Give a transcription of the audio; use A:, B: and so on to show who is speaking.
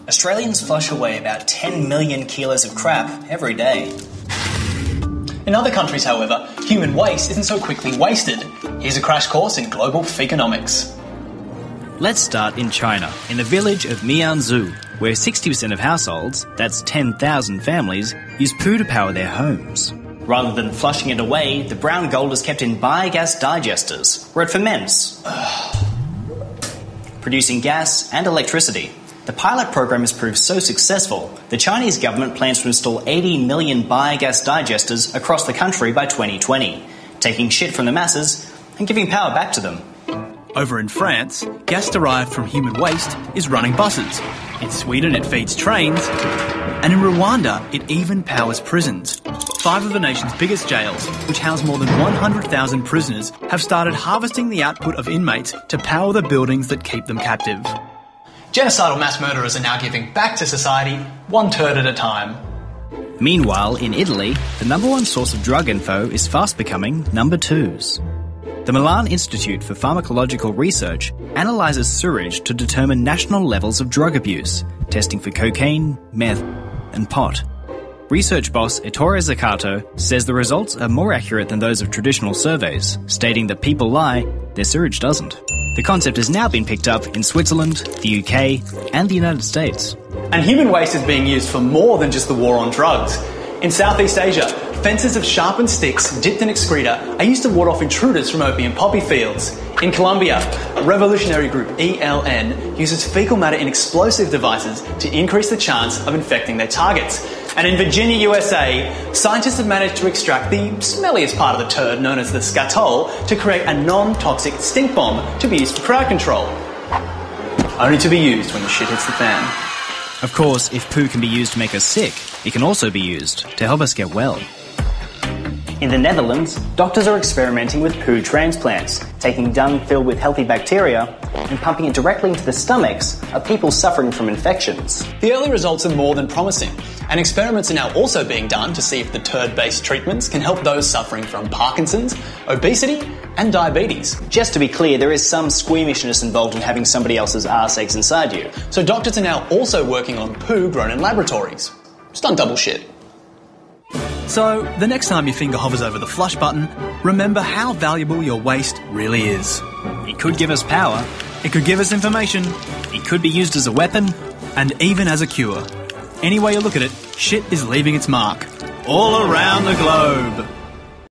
A: Australians flush away about 10 million kilos of crap every day.
B: In other countries, however, human waste isn't so quickly wasted. Here's a crash course in global economics.
C: Let's start in China, in the village of Mianzhu, where 60% of households, that's 10,000 families, use poo to power their homes.
A: Rather than flushing it away, the brown gold is kept in biogas digesters, where it ferments, producing gas and electricity. The pilot program has proved so successful, the Chinese government plans to install 80 million biogas digesters across the country by 2020, taking shit from the masses and giving power back to them.
D: Over in France, gas derived from human waste is running buses. In Sweden, it feeds trains. And in Rwanda, it even powers prisons. 5 of the nation's biggest jails, which house more than 100,000 prisoners, have started harvesting the output of inmates to power the buildings that keep them captive.
B: Genocidal mass murderers are now giving back to society, one turd at a time.
C: Meanwhile, in Italy, the number one source of drug info is fast becoming number 2s. The Milan Institute for Pharmacological Research analyses sewage to determine national levels of drug abuse, testing for cocaine, meth, and pot. Research boss Ettore Zaccato says the results are more accurate than those of traditional surveys, stating that people lie, their sewage doesn't. The concept has now been picked up in Switzerland, the UK, and the United States.
B: And human waste is being used for more than just the war on drugs. In Southeast Asia, fences of sharpened sticks dipped in excreta are used to ward off intruders from opium poppy fields. In Colombia, a revolutionary group, ELN, uses fecal matter in explosive devices to increase the chance of infecting their targets. And in Virginia, USA, scientists have managed to extract the smelliest part of the turd, known as the scatole, to create a non-toxic stink bomb to be used for crowd control. Only to be used when the shit hits the fan.
C: Of course, if poo can be used to make us sick, it can also be used to help us get well.
A: In the Netherlands, doctors are experimenting with poo transplants, taking dung filled with healthy bacteria and pumping it directly into the stomachs of people suffering from infections.
B: The early results are more than promising, and experiments are now also being done to see if the turd-based treatments can help those suffering from Parkinson's, obesity and diabetes.
A: Just to be clear, there is some squeamishness involved in having somebody else's arse eggs inside you.
B: So doctors are now also working on poo grown in laboratories. Just done double shit.
D: So, the next time your finger hovers over the flush button, remember how valuable your waste really is.
C: It could give us power,
D: It could give us information,
C: it could be used as a weapon,
D: and even as a cure. Any way you look at it, shit is leaving its mark all around the globe.